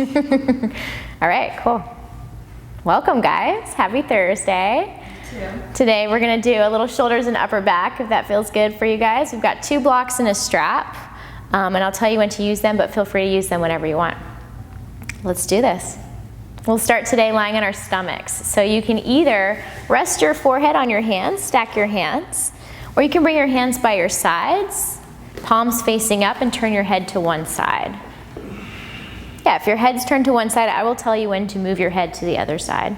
All right, cool. Welcome, guys. Happy Thursday. Today we're going to do a little shoulders and upper back, if that feels good for you guys. We've got 2 blocks and a strap, and I'll tell you when to use them, but feel free to use them whenever you want. Let's do this. We'll start today lying on our stomachs. So you can either rest your forehead on your hands, stack your hands, or you can bring your hands by your sides, palms facing up, and turn your head to one side. Yeah, if your head's turned to one side, I will tell you when to move your head to the other side.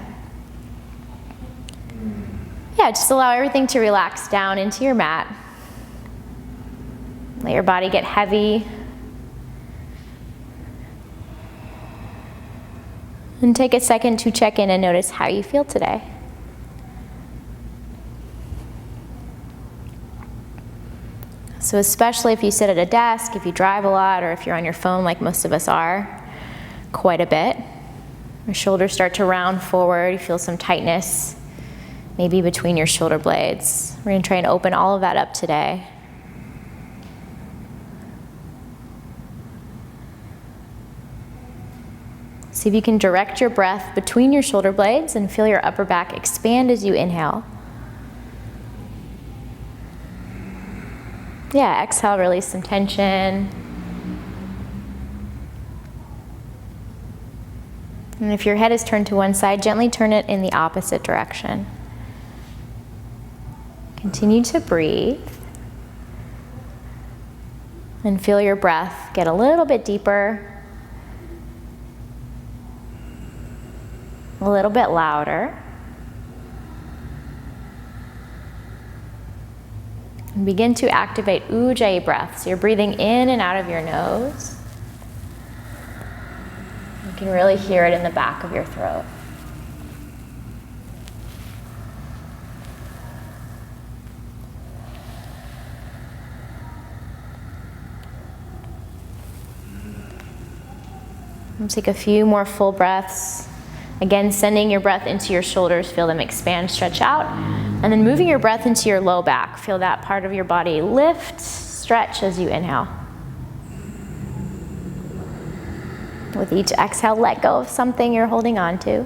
Yeah, just allow everything to relax down into your mat. Let your body get heavy. And take a second to check in and notice how you feel today. So especially if you sit at a desk, if you drive a lot, or if you're on your phone like most of us are, quite a bit. Your shoulders start to round forward. You feel some tightness, maybe between your shoulder blades. We're going to try and open all of that up today. See if you can direct your breath between your shoulder blades and feel your upper back expand as you inhale. Yeah, exhale, release some tension. And if your head is turned to one side, gently turn it in the opposite direction. Continue to breathe. And feel your breath get a little bit deeper, a little bit louder. And begin to activate Ujjayi breath. So you're breathing in and out of your nose. You can really hear it in the back of your throat. And take a few more full breaths. Again, sending your breath into your shoulders. Feel them expand, stretch out. And then moving your breath into your low back. Feel that part of your body lift, stretch as you inhale. With each exhale, let go of something you're holding on to.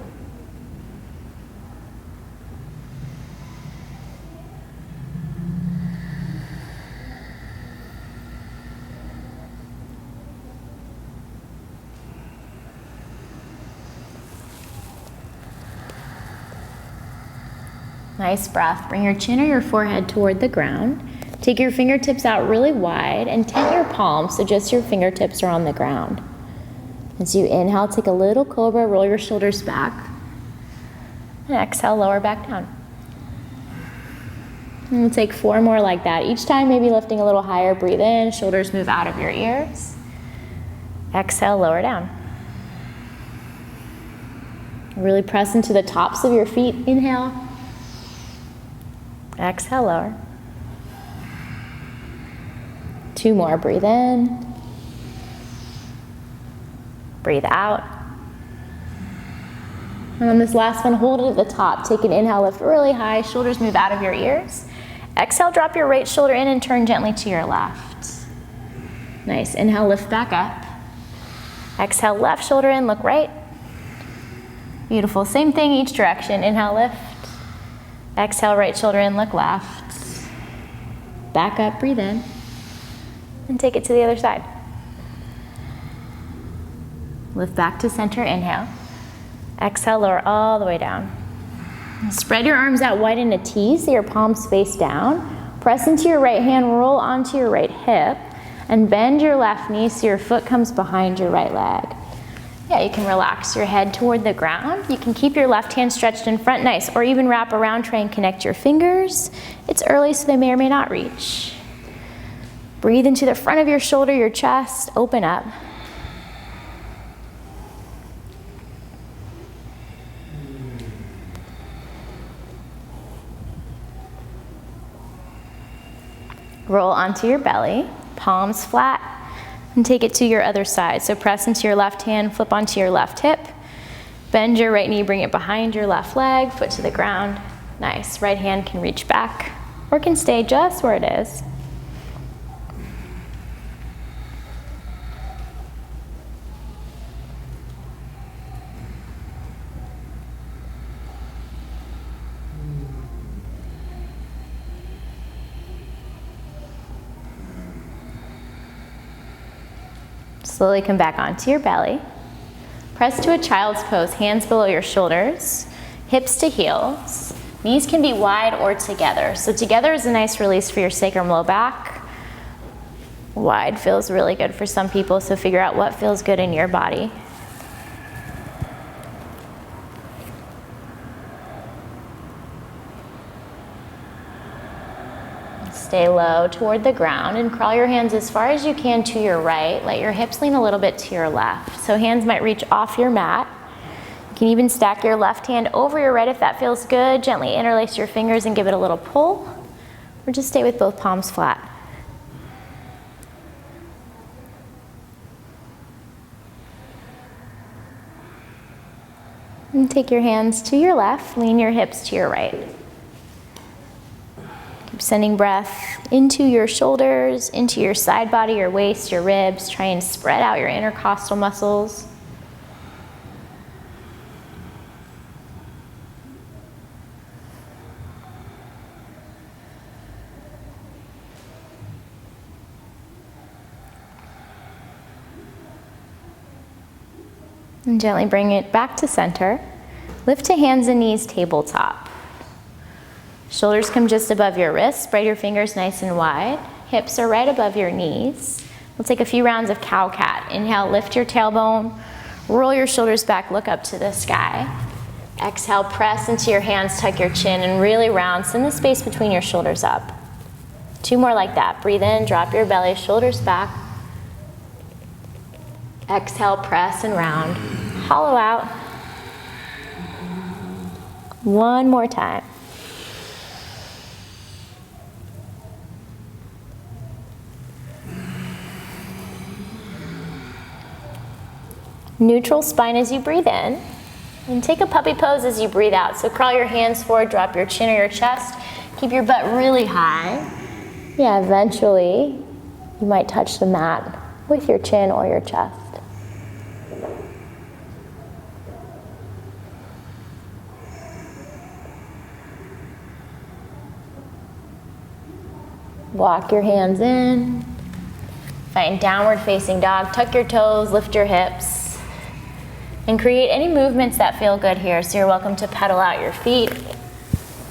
Nice breath. Bring your chin or your forehead toward the ground. Take your fingertips out really wide and tent your palms so just your fingertips are on the ground. As you inhale, take a little cobra, roll your shoulders back. And exhale, lower back down. And we'll take 4 more like that. Each time maybe lifting a little higher, breathe in, shoulders move out of your ears. Exhale, lower down. Really press into the tops of your feet. Inhale. Exhale, lower. 2 more, breathe in. Breathe out. And on this last one, hold it at the top. Take an inhale, lift really high, shoulders move out of your ears. Exhale, drop your right shoulder in and turn gently to your left. Nice, inhale, lift back up. Exhale, left shoulder in, look right. Beautiful, same thing each direction. Inhale, lift. Exhale, right shoulder in, look left. Back up, breathe in. And take it to the other side. Lift back to center, inhale. Exhale, lower all the way down. Spread your arms out wide in a T so your palms face down. Press into your right hand, roll onto your right hip, and bend your left knee so your foot comes behind your right leg. Yeah, you can relax your head toward the ground. You can keep your left hand stretched in front, nice, or even wrap around, try and connect your fingers. It's early, so they may or may not reach. Breathe into the front of your shoulder, your chest, open up. Roll onto your belly, palms flat, and take it to your other side. So press into your left hand, flip onto your left hip, bend your right knee, bring it behind your left leg, foot to the ground. Nice, right hand can reach back or can stay just where it is. Slowly come back onto your belly. Press to a child's pose, hands below your shoulders, hips to heels. Knees can be wide or together. So together is a nice release for your sacrum low back. Wide feels really good for some people, so figure out what feels good in your body. Stay low toward the ground and crawl your hands as far as you can to your right. Let your hips lean a little bit to your left. So hands might reach off your mat. You can even stack your left hand over your right if that feels good. Gently interlace your fingers and give it a little pull. Or just stay with both palms flat. And take your hands to your left, lean your hips to your right. Keep sending breath into your shoulders, into your side body, your waist, your ribs. Try and spread out your intercostal muscles. And gently bring it back to center. Lift to hands and knees, tabletop. Shoulders come just above your wrists. Spread your fingers nice and wide. Hips are right above your knees. We'll take a few rounds of cow-cat. Inhale, lift your tailbone. Roll your shoulders back, look up to the sky. Exhale, press into your hands, tuck your chin, and really round. Send the space between your shoulders up. 2 more like that. Breathe in, drop your belly, shoulders back. Exhale, press and round. Hollow out. 1 more time. Neutral spine as you breathe in. And take a puppy pose as you breathe out. So crawl your hands forward, drop your chin or your chest. Keep your butt really high. Yeah, eventually you might touch the mat with your chin or your chest. Walk your hands in. Find downward facing dog. Tuck your toes, lift your hips. And create any movements that feel good here. So you're welcome to pedal out your feet.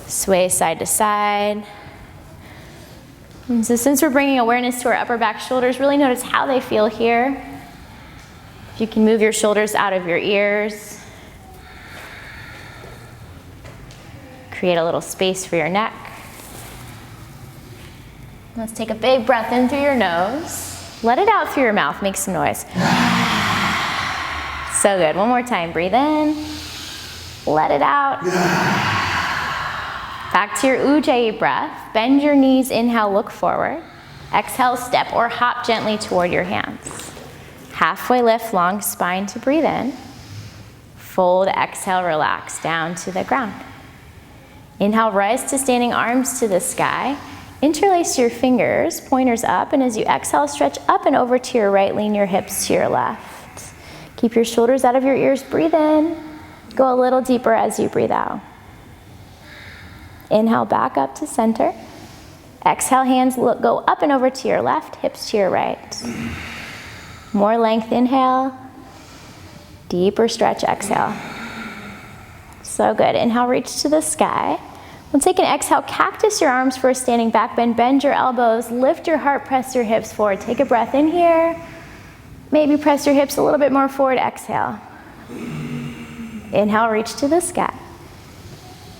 Sway side to side. And so since we're bringing awareness to our upper back shoulders, really notice how they feel here. If you can move your shoulders out of your ears. Create a little space for your neck. Let's take a big breath in through your nose. Let it out through your mouth, make some noise. So good, 1 more time, breathe in. Let it out. Back to your Ujjayi breath. Bend your knees, inhale, look forward. Exhale, step or hop gently toward your hands. Halfway lift, long spine to breathe in. Fold, exhale, relax down to the ground. Inhale, rise to standing, arms to the sky. Interlace your fingers, pointers up, and as you exhale, stretch up and over to your right, lean your hips to your left. Keep your shoulders out of your ears, breathe in. Go a little deeper as you breathe out. Inhale, back up to center. Exhale, hands go up and over to your left, hips to your right. More length, inhale. Deeper stretch, exhale. So good. Inhale, reach to the sky. We'll take an exhale, cactus your arms for a standing back bend. Bend your elbows, lift your heart, press your hips forward. Take a breath in here. Maybe press your hips a little bit more forward, exhale. Inhale, reach to the sky.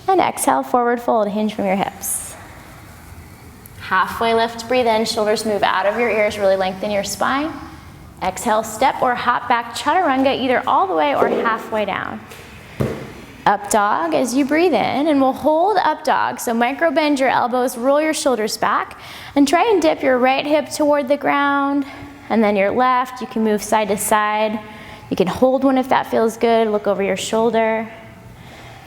And exhale, forward fold, hinge from your hips. Halfway lift, breathe in, shoulders move out of your ears, really lengthen your spine. Exhale, step or hop back, chaturanga, either all the way or halfway down. Up dog as you breathe in, and we'll hold up dog. So micro bend your elbows, roll your shoulders back, and try and dip your right hip toward the ground, and then your left. You can move side to side. You can hold one if that feels good. Look over your shoulder.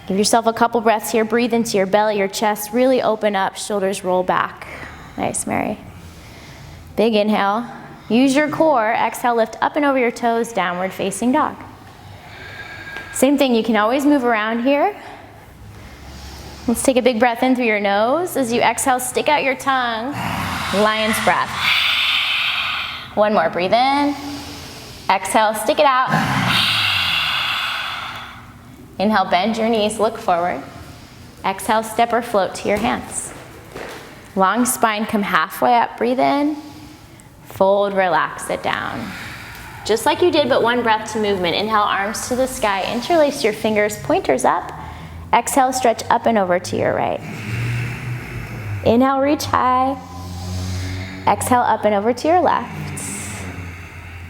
Give yourself a couple breaths here. Breathe into your belly, your chest. Really open up, shoulders roll back. Nice, Mary. Big inhale. Use your core. Exhale, lift up and over your toes, downward facing dog. Same thing, you can always move around here. Let's take a big breath in through your nose. As you exhale, stick out your tongue. Lion's breath. 1 more, breathe in. Exhale, stick it out. Inhale, bend your knees, look forward. Exhale, step or float to your hands. Long spine, come halfway up, breathe in. Fold, relax it down. Just like you did, but one breath to movement. Inhale, arms to the sky, interlace your fingers, pointers up. Exhale, stretch up and over to your right. Inhale, reach high. Exhale, up and over to your left.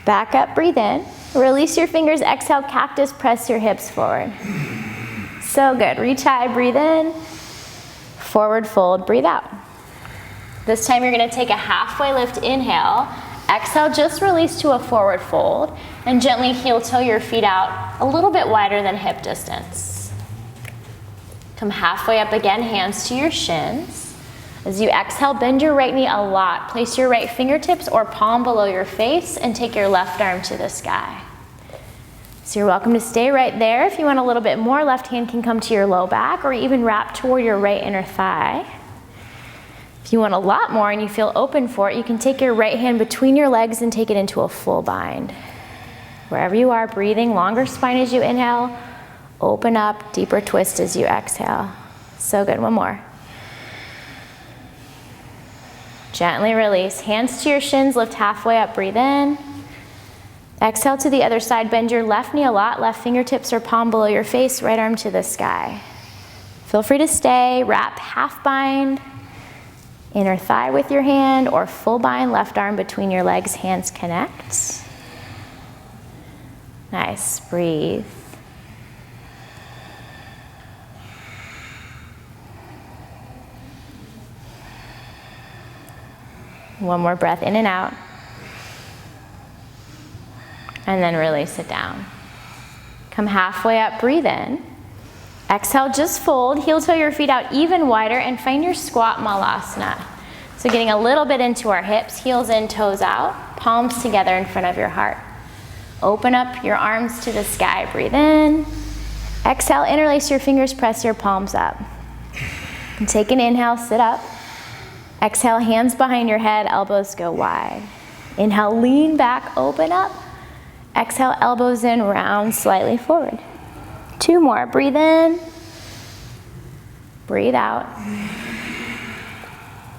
Back up, breathe in. Release your fingers, exhale, cactus, press your hips forward. So good, reach high, breathe in. Forward fold, breathe out. This time you're gonna take a halfway lift, inhale. Exhale, just release to a forward fold. And gently heel toe your feet out a little bit wider than hip distance. Come halfway up again, hands to your shins. As you exhale, bend your right knee a lot. Place your right fingertips or palm below your face and take your left arm to the sky. So you're welcome to stay right there. If you want a little bit more, left hand can come to your low back or even wrap toward your right inner thigh. If you want a lot more and you feel open for it, you can take your right hand between your legs and take it into a full bind. Wherever you are, breathing, longer spine as you inhale, open up, deeper twist as you exhale. So good, one more. Gently release, hands to your shins, lift halfway up, breathe in. Exhale to the other side, bend your left knee a lot, left fingertips or palm below your face, right arm to the sky. Feel free to stay, wrap half bind, inner thigh with your hand, or full bind, left arm between your legs, hands connect. Nice, breathe. One more breath in and out. And then release it down. Come halfway up, breathe in. Exhale, just fold, heel toe your feet out even wider and find your squat malasana. So getting a little bit into our hips, heels in, toes out, palms together in front of your heart. Open up your arms to the sky, breathe in. Exhale, interlace your fingers, press your palms up. And take an inhale, sit up. Exhale, hands behind your head, elbows go wide. Inhale, lean back, open up. Exhale, elbows in, round slightly forward. Two more, breathe in. Breathe out.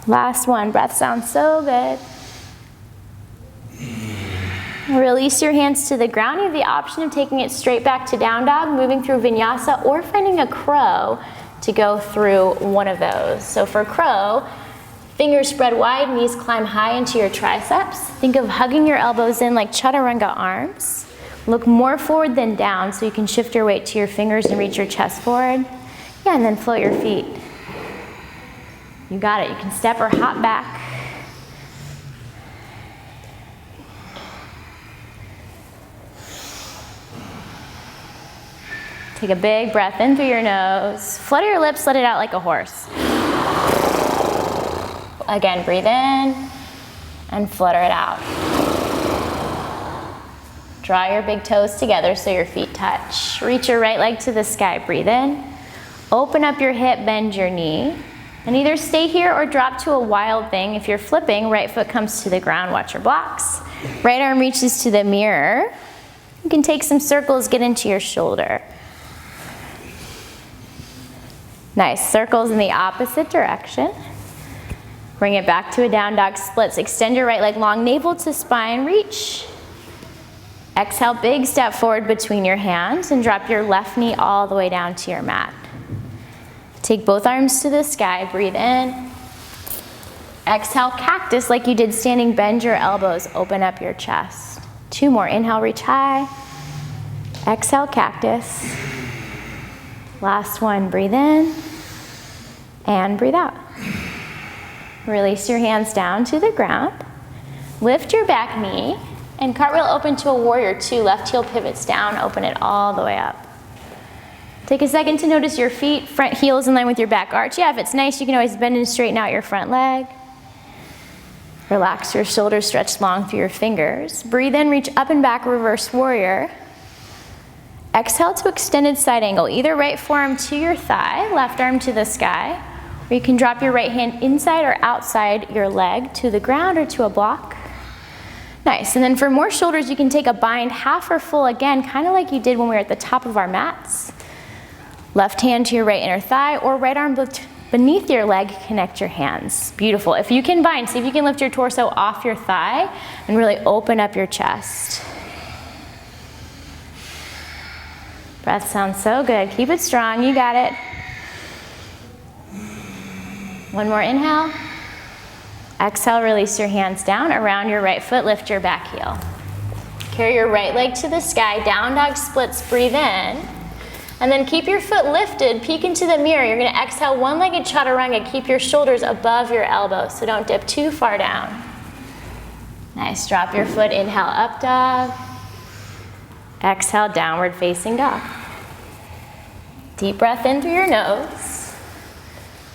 Last one, breath sounds so good. Release your hands to the ground. You have the option of taking it straight back to down dog, moving through vinyasa, or finding a crow to go through one of those. So for crow, fingers spread wide, knees climb high into your triceps. Think of hugging your elbows in like chaturanga arms. Look more forward than down so you can shift your weight to your fingers and reach your chest forward. Yeah, and then float your feet. You got it. You can step or hop back. Take a big breath in through your nose. Flutter your lips, let it out like a horse. Again, breathe in and flutter it out. Draw your big toes together so your feet touch. Reach your right leg to the sky, breathe in. Open up your hip, bend your knee. And either stay here or drop to a wild thing. If you're flipping, right foot comes to the ground, watch your blocks. Right arm reaches to the mirror. You can take some circles, get into your shoulder. Nice, circles in the opposite direction. Bring it back to a down dog splits. Extend your right leg long, navel to spine, reach. Exhale, big step forward between your hands and drop your left knee all the way down to your mat. Take both arms to the sky, breathe in. Exhale, cactus like you did standing, bend your elbows, open up your chest. Two more, inhale, reach high. Exhale, cactus. Last one, breathe in and breathe out. Release your hands down to the ground. Lift your back knee and cartwheel open to a warrior two. Left heel pivots down, open it all the way up. Take a second to notice your feet, front heel is in line with your back arch. Yeah, if it's nice, you can always bend and straighten out your front leg. Relax your shoulders, stretch long through your fingers. Breathe in, reach up and back, reverse warrior. Exhale to extended side angle, either right forearm to your thigh, left arm to the sky, or you can drop your right hand inside or outside your leg to the ground or to a block. Nice, and then for more shoulders, you can take a bind half or full again, kind of like you did when we were at the top of our mats. Left hand to your right inner thigh, or right arm beneath your leg, connect your hands. Beautiful. If you can bind, see if you can lift your torso off your thigh and really open up your chest. Breath sounds so good. Keep it strong, you got it. One more inhale. Exhale, release your hands down around your right foot, lift your back heel. Carry your right leg to the sky, down dog splits, breathe in. And then keep your foot lifted, peek into the mirror. You're gonna exhale, one-legged chaturanga. Keep your shoulders above your elbows, so don't dip too far down. Nice, drop your foot, inhale, up dog. Exhale, downward facing dog. Deep breath in through your nose.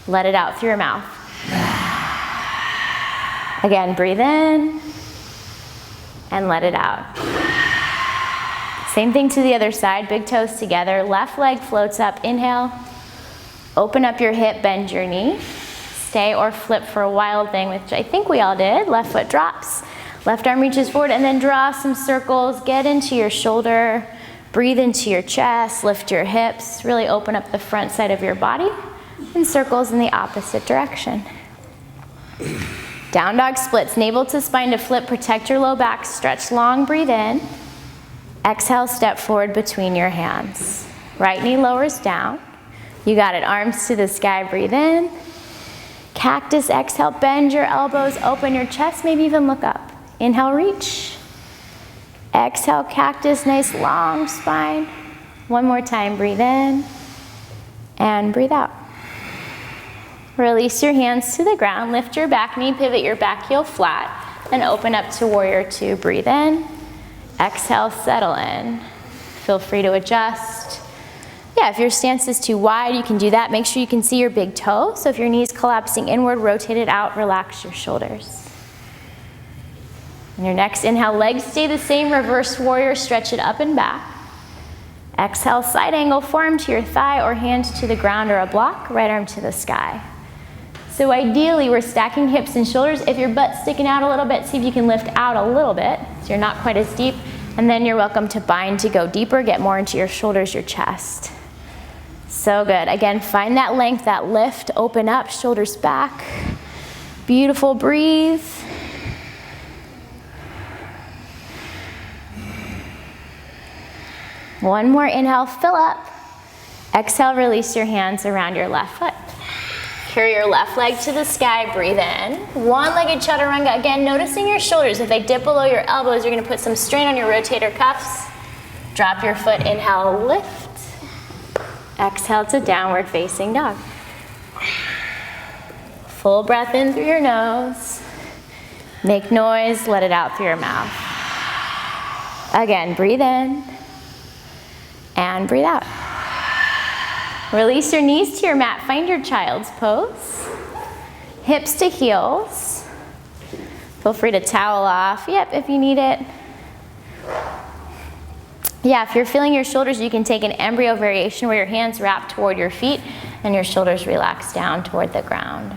Let it out through your mouth. Again, breathe in and let it out. Same thing to the other side, big toes together, left leg floats up, inhale. Open up your hip, bend your knee. Stay or flip for a wild thing, which I think we all did. Left foot drops, left arm reaches forward, and then draw some circles. Get into your shoulder, breathe into your chest, lift your hips, really open up the front side of your body, and circles in the opposite direction. Down dog splits, navel to spine to flip, protect your low back, stretch long, breathe in. Exhale, step forward between your hands. Right knee lowers down. You got it, arms to the sky, breathe in. Cactus, exhale, bend your elbows, open your chest, maybe even look up. Inhale, reach. Exhale, cactus, nice long spine. One more time, breathe in and breathe out. Release your hands to the ground, lift your back knee, pivot your back heel flat, and open up to warrior two. Breathe in, exhale, settle in. Feel free to adjust. Yeah, if your stance is too wide, you can do that. Make sure you can see your big toe. So if your knee's collapsing inward, rotate it out, relax your shoulders. And your next inhale, legs stay the same, reverse warrior, stretch it up and back. Exhale, side angle, forearm to your thigh or hand to the ground or a block, right arm to the sky. So ideally, we're stacking hips and shoulders. If your butt's sticking out a little bit, see if you can lift out a little bit so you're not quite as deep. And then you're welcome to bind to go deeper, get more into your shoulders, your chest. So good. Again, find that length, that lift, open up, shoulders back. Beautiful, breathe. One more inhale, fill up. Exhale, release your hands around your left foot. Carry your left leg to the sky, breathe in. One-legged chaturanga, again, noticing your shoulders. If they dip below your elbows, you're gonna put some strain on your rotator cuffs. Drop your foot, inhale, lift. Exhale to downward facing dog. Full breath in through your nose. Make noise, let it out through your mouth. Again, breathe in and breathe out. Release your knees to your mat, find your child's pose. Hips to heels. Feel free to towel off, yep, if you need it. Yeah, if you're feeling your shoulders, you can take an embryo variation where your hands wrap toward your feet and your shoulders relax down toward the ground.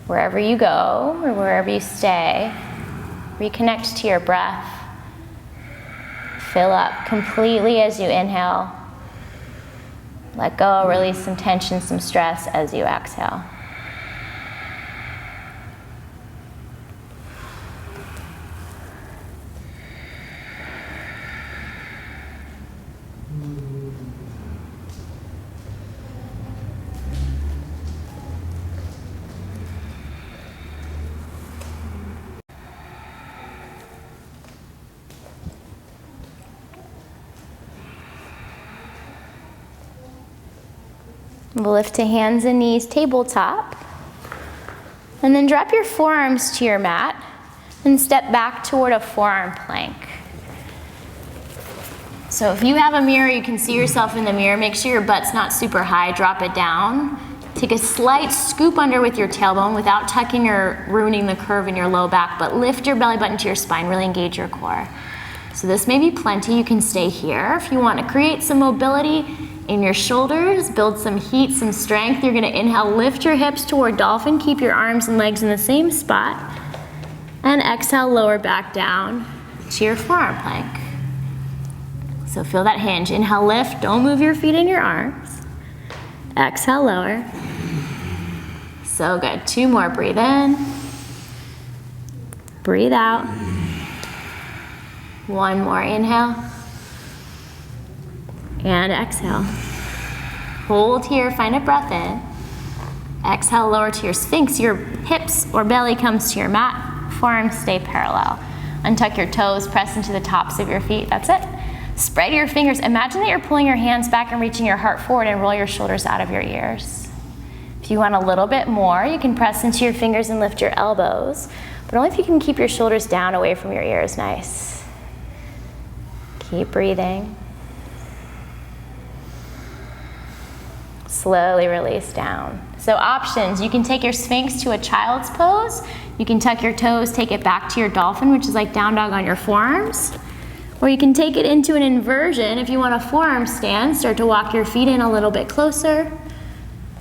Wherever you go or wherever you stay, reconnect to your breath. Fill up completely as you inhale. Let go, release some tension, some stress as you exhale. We'll lift to hands and knees, tabletop. And then drop your forearms to your mat and step back toward a forearm plank. So if you have a mirror, you can see yourself in the mirror. Make sure your butt's not super high, drop it down. Take a slight scoop under with your tailbone without tucking or ruining the curve in your low back, but lift your belly button to your spine, really engage your core. So this may be plenty, you can stay here. If you want to create some mobility in your shoulders, build some heat, some strength, you're gonna inhale, lift your hips toward dolphin, keep your arms and legs in the same spot. And exhale, lower back down to your forearm plank. So feel that hinge. Inhale, lift. Don't move your feet and your arms. Exhale, lower. So good. 2 more. Breathe in. Breathe out. 1 more. Inhale. And exhale. Hold here. Find a breath in. Exhale, lower to your sphinx. Your hips or belly comes to your mat. Forearms stay parallel. Untuck your toes. Press into the tops of your feet. That's it. Spread your fingers. Imagine that you're pulling your hands back and reaching your heart forward, and roll your shoulders out of your ears. If you want a little bit more, you can press into your fingers and lift your elbows, but only if you can keep your shoulders down away from your ears. Nice. Keep breathing. Slowly release down. So options, you can take your sphinx to a child's pose. You can tuck your toes, take it back to your dolphin, which is like down dog on your forearms. Or you can take it into an inversion. If you want a forearm stand, start to walk your feet in a little bit closer.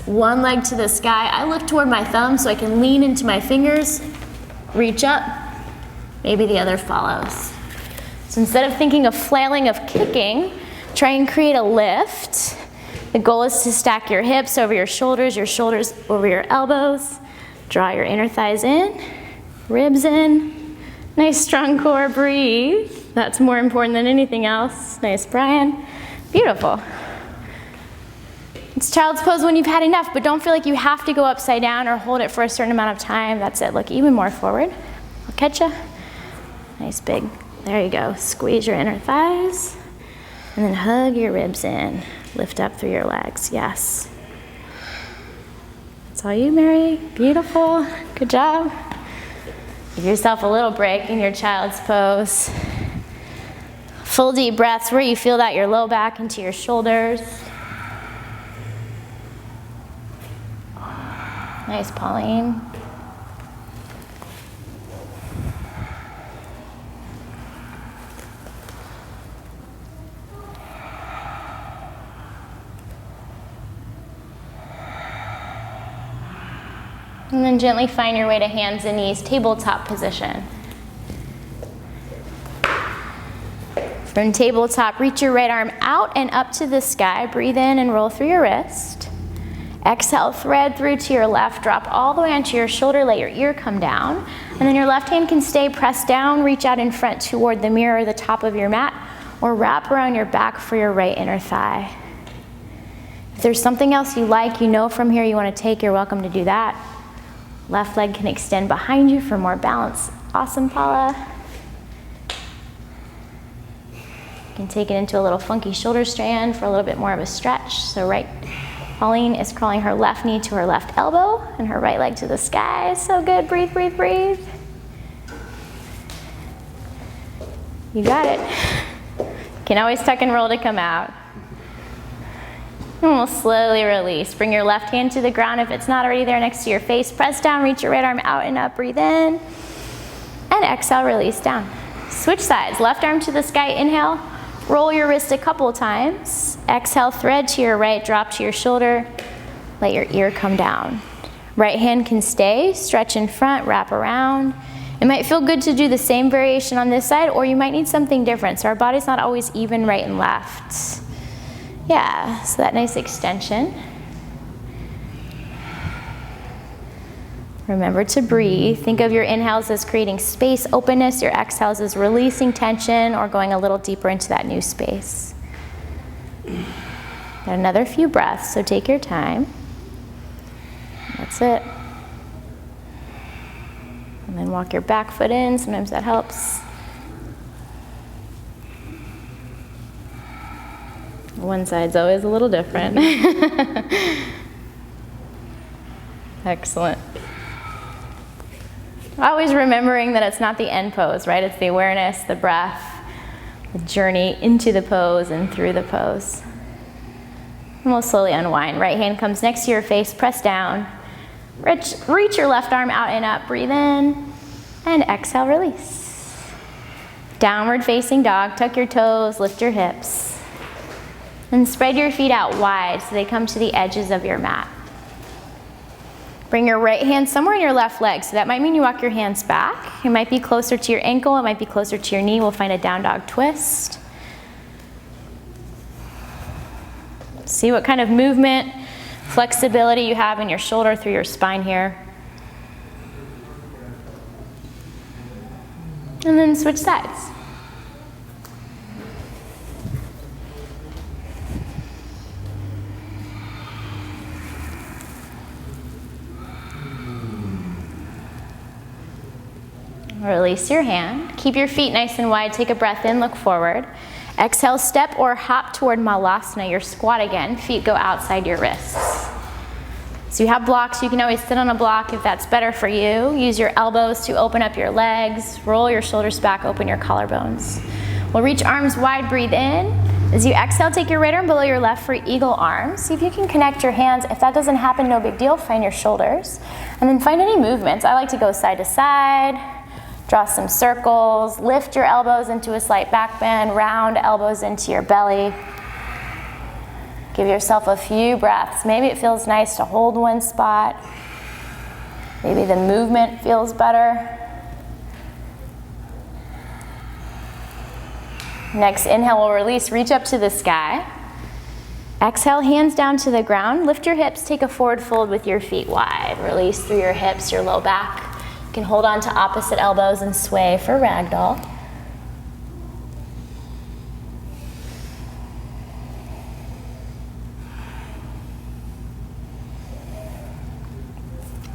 1 leg to the sky. I look toward my thumb so I can lean into my fingers, reach up, maybe the other follows. So instead of thinking of flailing, of kicking, try and create a lift. The goal is to stack your hips over your shoulders over your elbows. Draw your inner thighs in, ribs in. Nice strong core, breathe. That's more important than anything else. Nice, Brian. Beautiful. It's child's pose when you've had enough, but don't feel like you have to go upside down or hold it for a certain amount of time. That's it. Look even more forward. I'll catch ya. Nice big. There you go. Squeeze your inner thighs. And then hug your ribs in. Lift up through your legs. Yes. That's all you, Mary. Beautiful. Good job. Give yourself a little break in your child's pose. Full deep breaths where you feel that your low back into your shoulders. Nice, Pauline. And then gently find your way to hands and knees, tabletop position. From tabletop, reach your right arm out and up to the sky. Breathe in and roll through your wrist. Exhale, thread through to your left. Drop all the way onto your shoulder. Let your ear come down. And then your left hand can stay pressed down. Reach out in front toward the mirror or the top of your mat, or wrap around your back for your right inner thigh. If there's something else you like, you know from here you want to take, you're welcome to do that. Left leg can extend behind you for more balance. Awesome, Paula. You can take it into a little funky shoulder strand for a little bit more of a stretch. So Pauline is crawling her left knee to her left elbow and her right leg to the sky. So good. Breathe, breathe, breathe. You got it. You can always tuck and roll to come out. And we'll slowly release. Bring your left hand to the ground if it's not already there next to your face. Press down, reach your right arm out and up. Breathe in. And exhale, release down. Switch sides. Left arm to the sky. Inhale. Roll your wrist a couple times. Exhale, thread to your right, drop to your shoulder. Let your ear come down. Right hand can stay. Stretch in front, wrap around. It might feel good to do the same variation on this side, or you might need something different. So our body's not always even right and left. Yeah, so that nice extension. Remember to breathe. Think of your inhales as creating space, openness. Your exhales as releasing tension or going a little deeper into that new space. Got another few breaths, so take your time. That's it. And then walk your back foot in. Sometimes that helps. One side's always a little different. Excellent. Always remembering that it's not the end pose, right? It's the awareness, the breath, the journey into the pose and through the pose. And we'll slowly unwind. Right hand comes next to your face, press down. Reach your left arm out and up. Breathe in and exhale, release. Downward facing dog. Tuck your toes, lift your hips. And spread your feet out wide so they come to the edges of your mat. Bring your right hand somewhere in your left leg. So that might mean you walk your hands back. It might be closer to your ankle. It might be closer to your knee. We'll find a down dog twist. See what kind of movement, flexibility you have in your shoulder through your spine here. And then switch sides. Release your hand. Keep your feet nice and wide. Take a breath in, look forward. Exhale, step or hop toward Malasana, your squat again. Feet go outside your wrists. So you have blocks, you can always sit on a block if that's better for you. Use your elbows to open up your legs. Roll your shoulders back, open your collarbones. We'll reach arms wide, breathe in. As you exhale, take your right arm below your left for eagle arms. See if you can connect your hands. If that doesn't happen, no big deal. Find your shoulders. And then find any movements. I like to go side to side. Draw some circles, lift your elbows into a slight back bend, round elbows into your belly. Give yourself a few breaths. Maybe it feels nice to hold one spot. Maybe the movement feels better. Next inhale, we'll release, reach up to the sky. Exhale, hands down to the ground. Lift your hips, take a forward fold with your feet wide. Release through your hips, your low back. You can hold on to opposite elbows and sway for ragdoll.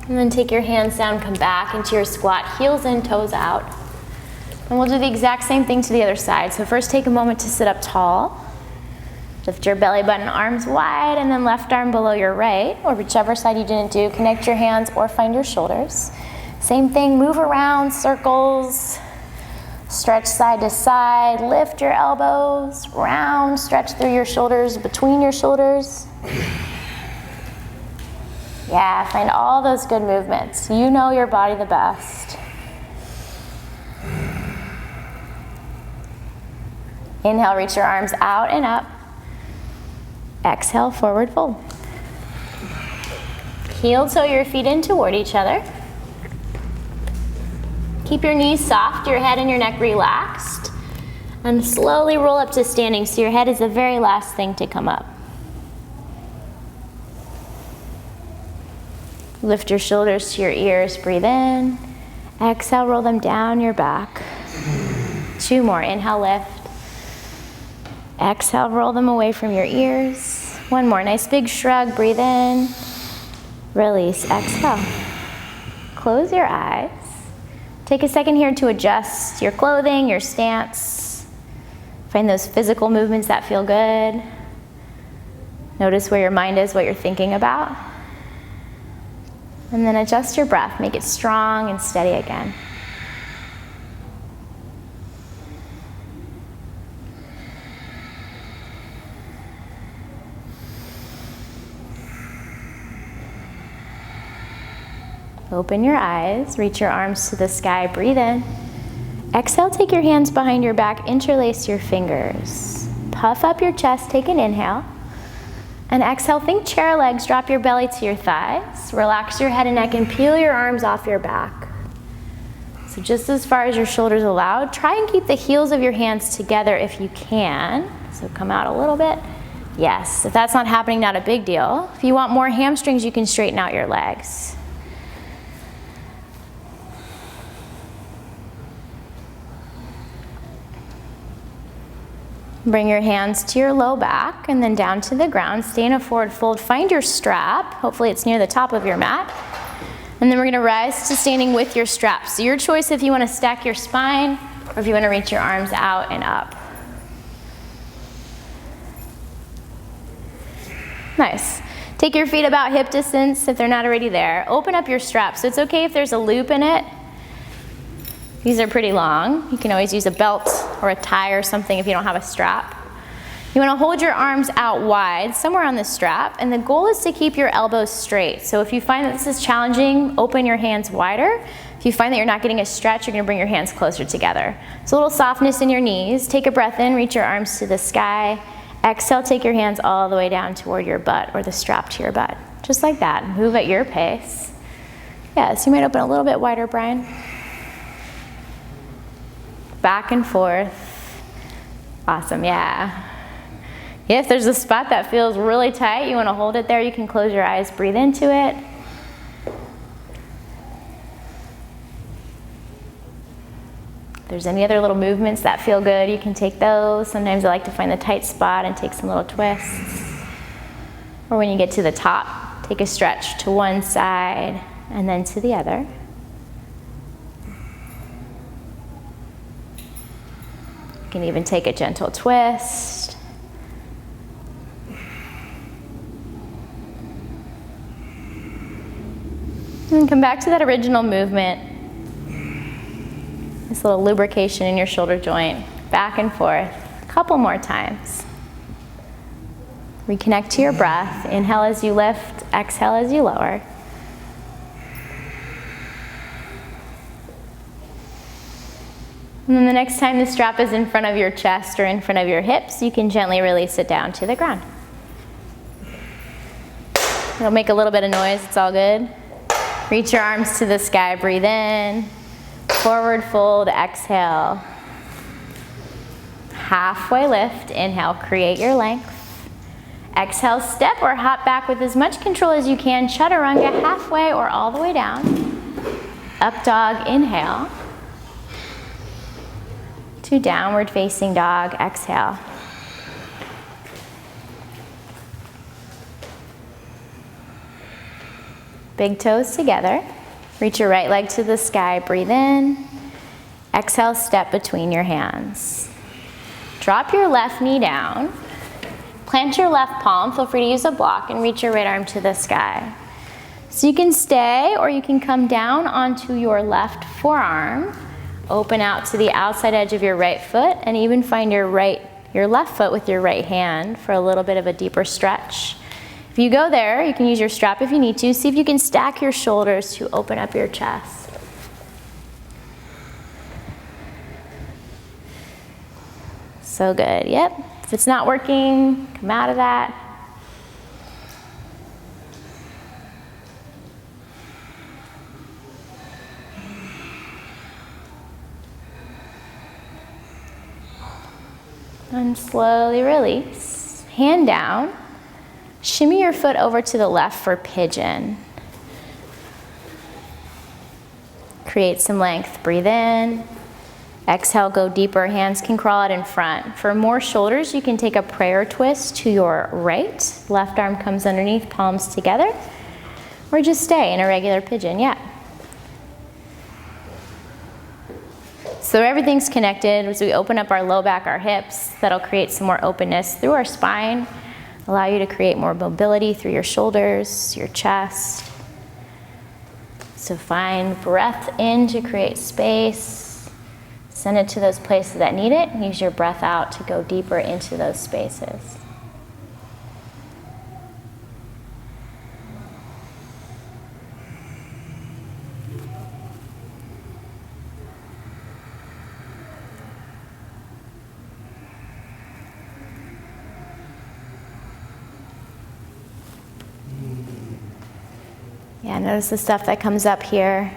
And then take your hands down, come back into your squat, heels in, toes out. And we'll do the exact same thing to the other side. So first take a moment to sit up tall. Lift your belly button, arms wide, and then left arm below your right, or whichever side you didn't do. Connect your hands or find your shoulders. Same thing, move around, circles, stretch side to side, lift your elbows, round, stretch through your shoulders, between your shoulders. Yeah, find all those good movements. You know your body the best. Inhale, reach your arms out and up. Exhale, forward fold. Heel toe your feet in toward each other. Keep your knees soft, your head and your neck relaxed. And slowly roll up to standing so your head is the very last thing to come up. Lift your shoulders to your ears, breathe in. Exhale, roll them down your back. 2 more, inhale, lift. Exhale, roll them away from your ears. 1 more, nice big shrug, breathe in. Release, exhale. Close your eyes. Take a second here to adjust your clothing, your stance. Find those physical movements that feel good. Notice where your mind is, what you're thinking about. And then adjust your breath. Make it strong and steady again. Open your eyes, reach your arms to the sky, breathe in. Exhale, take your hands behind your back, interlace your fingers. Puff up your chest, take an inhale. And exhale, think chair legs, drop your belly to your thighs. Relax your head and neck and peel your arms off your back. So just as far as your shoulders allow, try and keep the heels of your hands together if you can. So come out a little bit. Yes, if that's not happening, not a big deal. If you want more hamstrings, you can straighten out your legs. Bring your hands to your low back and then down to the ground. Stay in a forward fold. Find your strap. Hopefully it's near the top of your mat. And then we're going to rise to standing with your strap. So your choice if you want to stack your spine or if you want to reach your arms out and up. Nice. Take your feet about hip distance if they're not already there. Open up your strap. So it's okay if there's a loop in it. These are pretty long. You can always use a belt or a tie or something if you don't have a strap. You want to hold your arms out wide, somewhere on the strap, and the goal is to keep your elbows straight. So if you find that this is challenging, open your hands wider. If you find that you're not getting a stretch, you're going to bring your hands closer together. So a little softness in your knees. Take a breath in, reach your arms to the sky. Exhale, take your hands all the way down toward your butt or the strap to your butt. Just like that. Move at your pace. Yeah, so you might open a little bit wider, Brian. Back and forth. Awesome, yeah. Yeah, if there's a spot that feels really tight, you want to hold it there, you can close your eyes, breathe into it. If there's any other little movements that feel good, you can take those. Sometimes I like to find the tight spot and take some little twists. Or when you get to the top, take a stretch to one side and then to the other. You can even take a gentle twist. And come back to that original movement. This little lubrication in your shoulder joint, back and forth, a couple more times. Reconnect to your breath. Inhale as you lift, exhale as you lower. And then the next time the strap is in front of your chest or in front of your hips, you can gently release it down to the ground. It'll make a little bit of noise, it's all good. Reach your arms to the sky, breathe in. Forward fold, exhale. Halfway lift, inhale, create your length. Exhale, step or hop back with as much control as you can. Chaturanga, halfway or all the way down. Up dog, inhale. To downward facing dog, exhale. Big toes together. Reach your right leg to the sky, breathe in. Exhale, step between your hands. Drop your left knee down. Plant your left palm, feel free to use a block, and reach your right arm to the sky. So you can stay or you can come down onto your left forearm, open out to the outside edge of your right foot, and even find your left foot with your right hand for a little bit of a deeper stretch. If you go there, you can use your strap if you need to. See if you can stack your shoulders to open up your chest. So good, yep. If it's not working, come out of that. And slowly release. Hand down. Shimmy your foot over to the left for pigeon. Create some length. Breathe in. Exhale, go deeper. Hands can crawl out in front. For more shoulders, you can take a prayer twist to your right. Left arm comes underneath, palms together. Or just stay in a regular pigeon, yeah. So everything's connected. As we open up our low back, our hips, that'll create some more openness through our spine. Allow you to create more mobility through your shoulders, your chest. So find breath in to create space. Send it to those places that need it. Use your breath out to go deeper into those spaces. Yeah, notice the stuff that comes up here.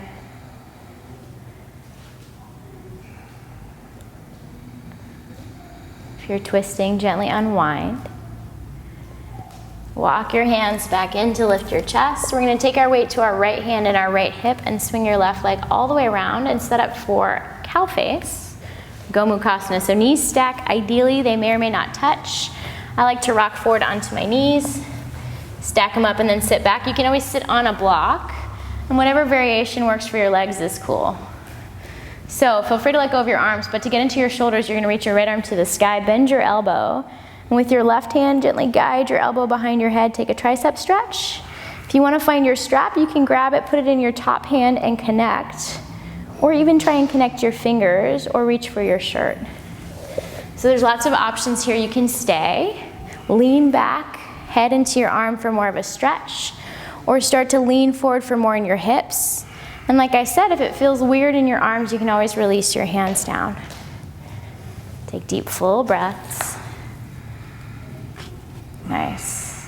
If you're twisting, gently unwind. Walk your hands back in to lift your chest. We're going to take our weight to our right hand and our right hip and swing your left leg all the way around and set up for Cowface, Gomukhasana. So knees stack. Ideally, they may or may not touch. I like to rock forward onto my knees. Stack them up and then sit back. You can always sit on a block, and whatever variation works for your legs is cool. So feel free to let go of your arms, but to get into your shoulders, you're going to reach your right arm to the sky, bend your elbow, and with your left hand, gently guide your elbow behind your head. Take a tricep stretch. If you want to find your strap, you can grab it, put it in your top hand, and connect, or even try and connect your fingers, or reach for your shirt. So there's lots of options here. You can stay, lean back, head into your arm for more of a stretch, or start to lean forward for more in your hips. And like I said, if it feels weird in your arms, you can always release your hands down. Take deep, full breaths. Nice.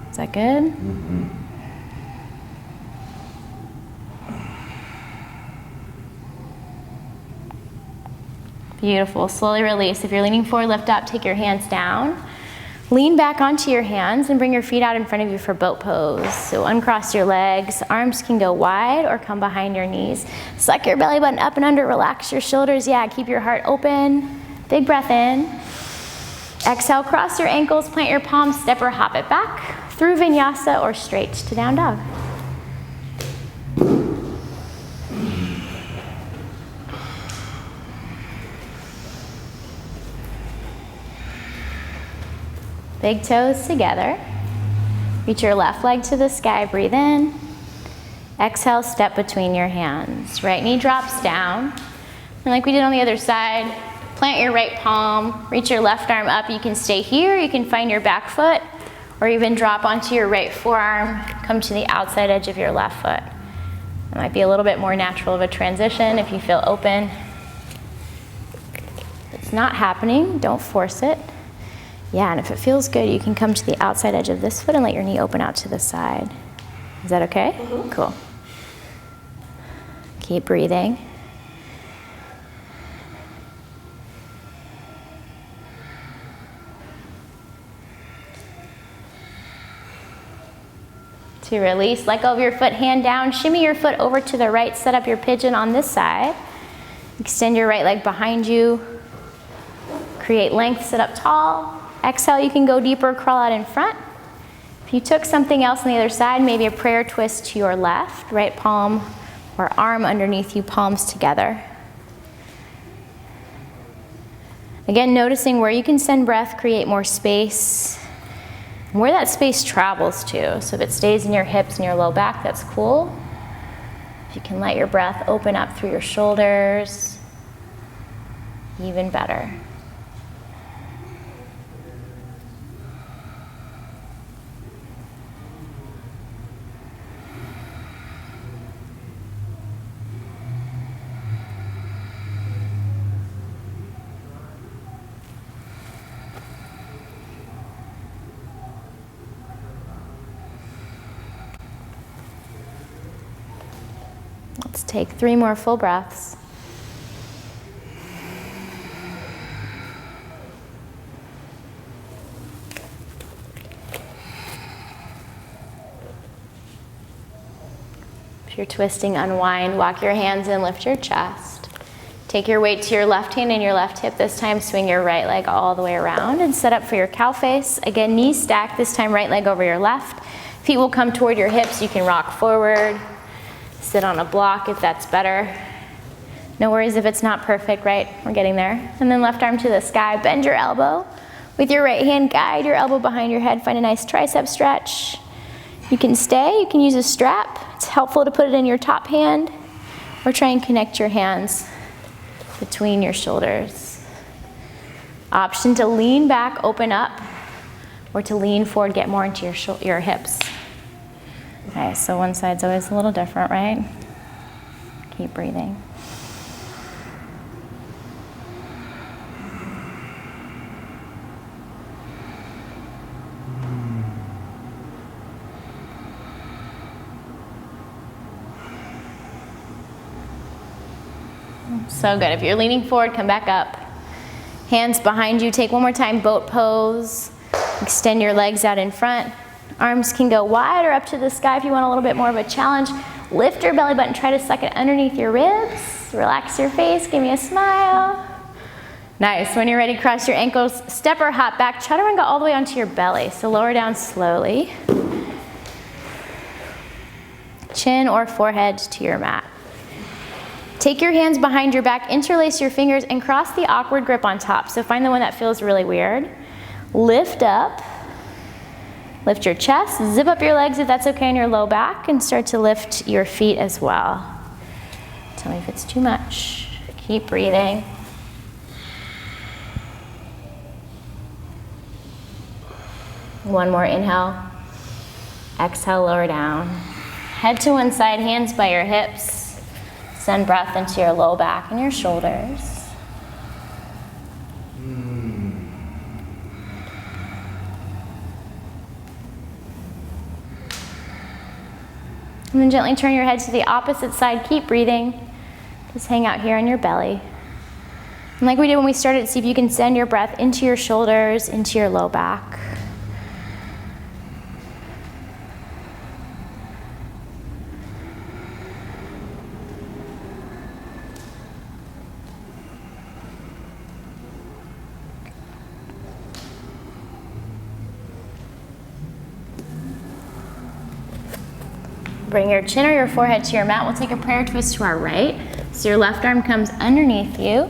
Is that good? Mm-hmm. Beautiful. Slowly release. If you're leaning forward, lift up, take your hands down. Lean back onto your hands and bring your feet out in front of you for boat pose. So uncross your legs. Arms can go wide or come behind your knees. Suck your belly button up and under. Relax your shoulders. Yeah, keep your heart open. Big breath in. Exhale, cross your ankles, plant your palms, step or hop it back through vinyasa or straight to down dog. Big toes together. Reach your left leg to the sky, breathe in. Exhale, step between your hands. Right knee drops down. And like we did on the other side, plant your right palm, reach your left arm up. You can stay here, you can find your back foot, or even drop onto your right forearm, come to the outside edge of your left foot. It might be a little bit more natural of a transition if you feel open. If it's not happening, don't force it. Yeah, and if it feels good, you can come to the outside edge of this foot and let your knee open out to the side. Is that okay? Mm-hmm. Cool. Keep breathing. To release, let go of your foot, hand down, shimmy your foot over to the right, set up your pigeon on this side. Extend your right leg behind you. Create length, sit up tall. Exhale, you can go deeper, crawl out in front. If you took something else on the other side, maybe a prayer twist to your left, right palm or arm underneath you, palms together. Again, noticing where you can send breath, create more space, and where that space travels to. So if it stays in your hips and your low back, that's cool. If you can let your breath open up through your shoulders, even better. Let's take 3 more full breaths. If you're twisting, unwind, walk your hands in, lift your chest. Take your weight to your left hand and your left hip. This time, swing your right leg all the way around and set up for your cow face. Again, knees stacked, this time right leg over your left. Feet will come toward your hips. You can rock forward. Sit on a block if that's better. No worries if it's not perfect, right? We're getting there. And then left arm to the sky, bend your elbow. With your right hand, guide your elbow behind your head. Find a nice tricep stretch. You can stay, you can use a strap. It's helpful to put it in your top hand or try and connect your hands between your shoulders. Option to lean back, open up, or to lean forward, get more into your hips. Okay, so one side's always a little different, right? Keep breathing. So good. If you're leaning forward, come back up. Hands behind you. Take one more time, boat pose. Extend your legs out in front. Arms can go wide or up to the sky if you want a little bit more of a challenge. Lift your belly button, try to suck it underneath your ribs. Relax your face, give me a smile. Nice, when you're ready, cross your ankles, step or hop back, chaturanga all the way onto your belly. So lower down slowly. Chin or forehead to your mat. Take your hands behind your back, interlace your fingers, and cross the awkward grip on top. So find the one that feels really weird. Lift up. Lift your chest, zip up your legs if that's okay on your low back, and start to lift your feet as well. Tell me if it's too much. Keep breathing. One more inhale. Exhale, lower down. Head to one side, hands by your hips. Send breath into your low back and your shoulders. And then gently turn your head to the opposite side. Keep breathing. Just hang out here on your belly. And like we did when we started, see if you can send your breath into your shoulders, into your low back. Bring your chin or your forehead to your mat. We'll take a prayer twist to our right. So your left arm comes underneath you.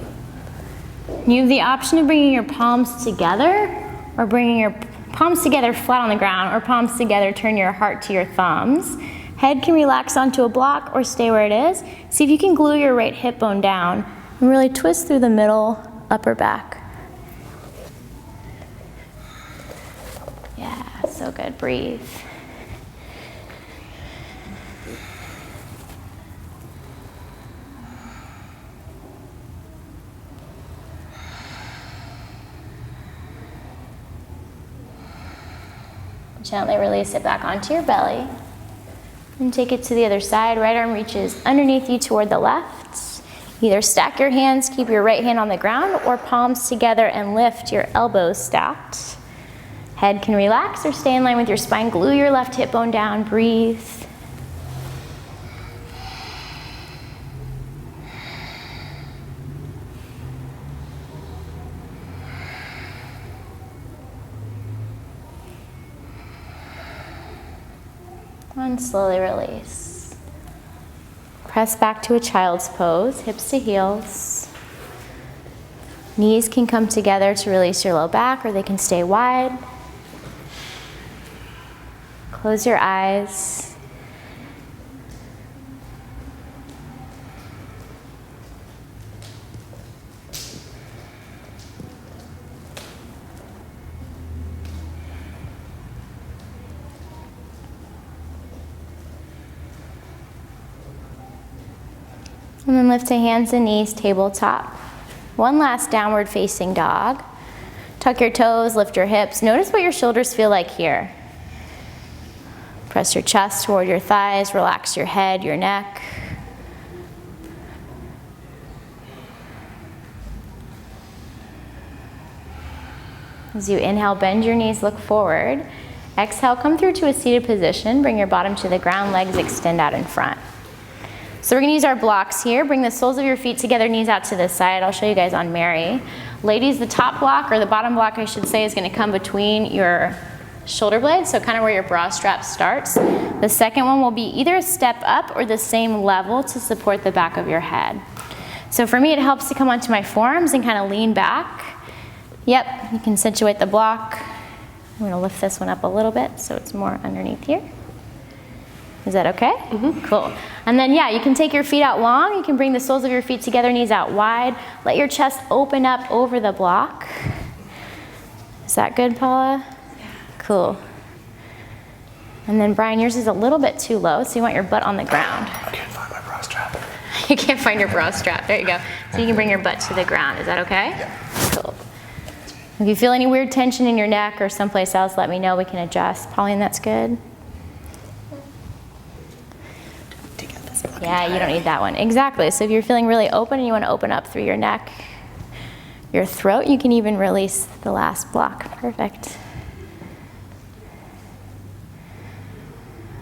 You have the option of bringing your palms together, or bringing your palms together flat on the ground, or palms together, turn your heart to your thumbs. Head can relax onto a block or stay where it is. See if you can glue your right hip bone down and really twist through the middle, upper back. Yeah, so good. Breathe. Gently release it back onto your belly. And take it to the other side. Right arm reaches underneath you toward the left. Either stack your hands, keep your right hand on the ground, or palms together and lift your elbows stacked. Head can relax or stay in line with your spine. Glue your left hip bone down. Breathe. And slowly release. Press back to a child's pose, hips to heels. Knees can come together to release your low back, or they can stay wide. Close your eyes. And then lift to hands and knees, tabletop. One last downward facing dog. Tuck your toes, lift your hips. Notice what your shoulders feel like here. Press your chest toward your thighs, relax your head, your neck. As you inhale, bend your knees, look forward. Exhale, come through to a seated position. Bring your bottom to the ground, legs extend out in front. So we're gonna use our blocks here. Bring the soles of your feet together, knees out to the side. I'll show you guys on Mary. Ladies, the top block, or the bottom block I should say, is gonna come between your shoulder blades, so kind of where your bra strap starts. The second one will be either a step up or the same level to support the back of your head. So for me, it helps to come onto my forearms and kind of lean back. Yep, you can situate the block. I'm gonna lift this one up a little bit so it's more underneath here. Is that okay? Mm-hmm. Cool. And then yeah, you can take your feet out long. You can bring the soles of your feet together, knees out wide. Let your chest open up over the block. Is that good, Paula? Yeah. Cool. And then Brian, yours is a little bit too low, so you want your butt on the ground. I can't find my bra strap. You can't find your bra strap. There you go. So you can bring your butt to the ground. Is that okay? Yeah. Cool. If you feel any weird tension in your neck or someplace else, let me know. We can adjust. Pauline, that's good. Yeah, you don't need that one. Exactly. So if you're feeling really open and you want to open up through your neck, your throat, you can even release the last block. Perfect.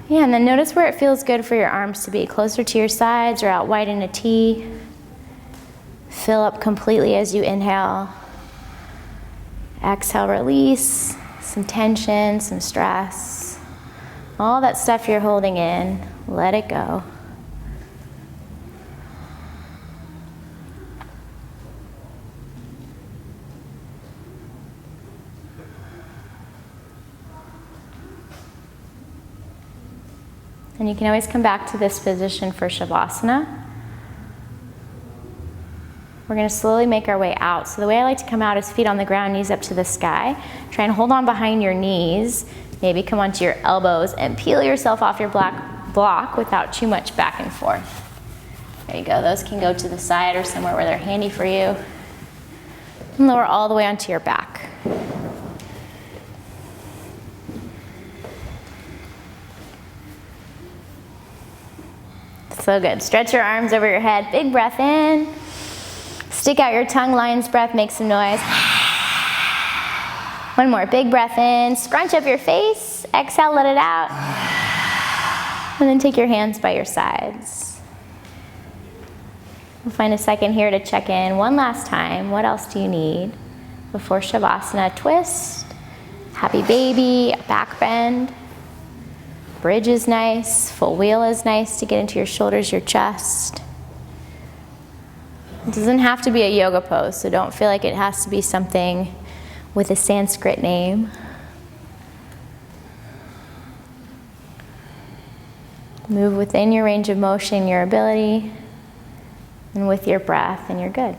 Yeah, and then notice where it feels good for your arms to be, closer to your sides or out wide in a T. Fill up completely as you inhale. Exhale, release some tension, some stress. All that stuff you're holding in, let it go. And you can always come back to this position for Shavasana. We're going to slowly make our way out. So the way I like to come out is feet on the ground, knees up to the sky. Try and hold on behind your knees. Maybe come onto your elbows and peel yourself off your block without too much back and forth. There you go. Those can go to the side or somewhere where they're handy for you. And lower all the way onto your back. So good. Stretch your arms over your head. Big breath in. Stick out your tongue, lion's breath, make some noise. One more, big breath in, scrunch up your face, exhale, let it out. And then take your hands by your sides. We'll find a second here to check in one last time. What else do you need before Shavasana? Twist, happy baby, back bend. Bridge is nice, full wheel is nice to get into your shoulders, your chest. It doesn't have to be a yoga pose, so don't feel like it has to be something with a Sanskrit name. Move within your range of motion, your ability, and with your breath, and you're good.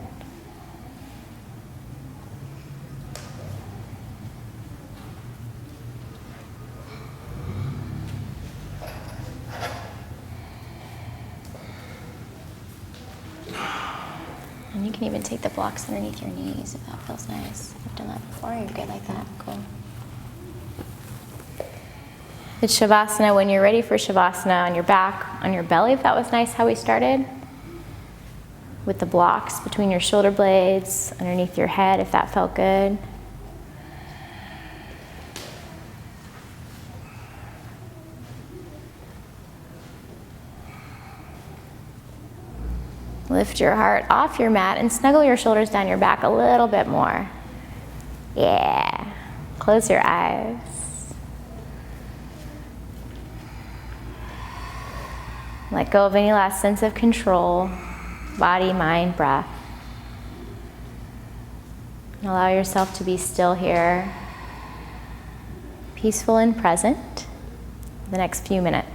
And you can even take the blocks underneath your knees if that feels nice. I've done that before. You're good like that. Cool. It's Shavasana. When you're ready for Shavasana, on your back, on your belly, if that was nice how we started. With the blocks between your shoulder blades, underneath your head, if that felt good. Lift your heart off your mat and snuggle your shoulders down your back a little bit more. Yeah. Close your eyes. Let go of any last sense of control, body, mind, breath. And allow yourself to be still here, peaceful and present for the next few minutes.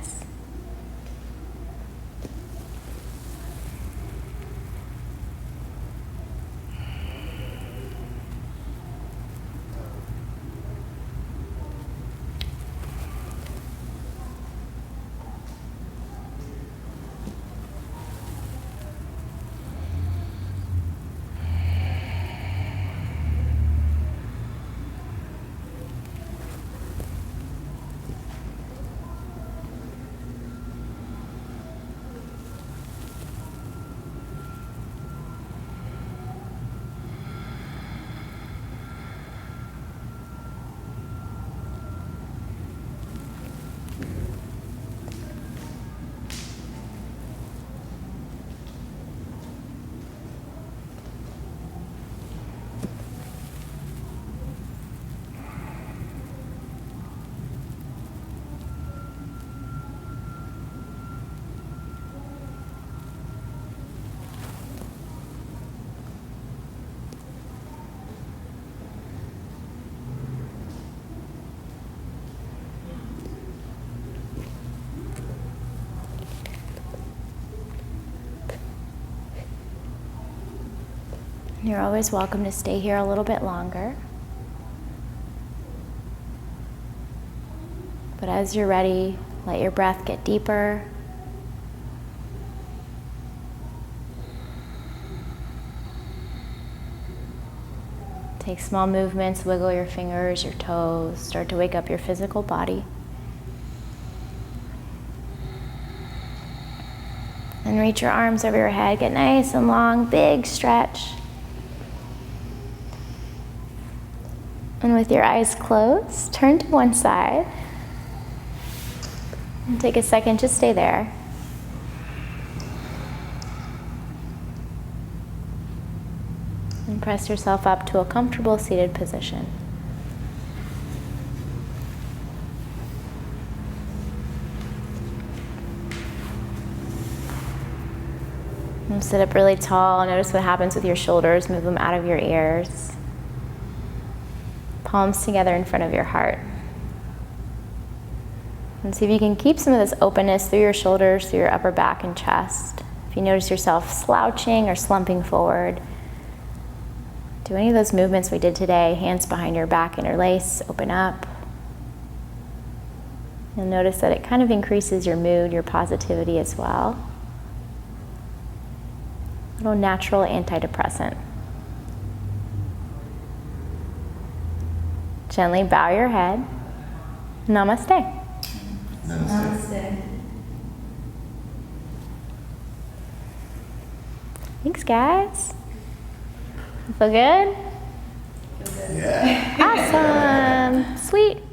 You're always welcome to stay here a little bit longer. But as you're ready, let your breath get deeper. Take small movements, wiggle your fingers, your toes, start to wake up your physical body. And reach your arms over your head, get nice and long, big stretch. And with your eyes closed, turn to one side. And take a second, just stay there. And press yourself up to a comfortable seated position. And sit up really tall. Notice what happens with your shoulders. Move them out of your ears. Palms together in front of your heart. And see if you can keep some of this openness through your shoulders, through your upper back and chest. If you notice yourself slouching or slumping forward, do any of those movements we did today. Hands behind your back, interlace, open up. You'll notice that it kind of increases your mood, your positivity as well. A little natural antidepressant. Gently bow your head. Namaste. Namaste. Thanks, guys. Feel good? Yeah. Awesome. Sweet.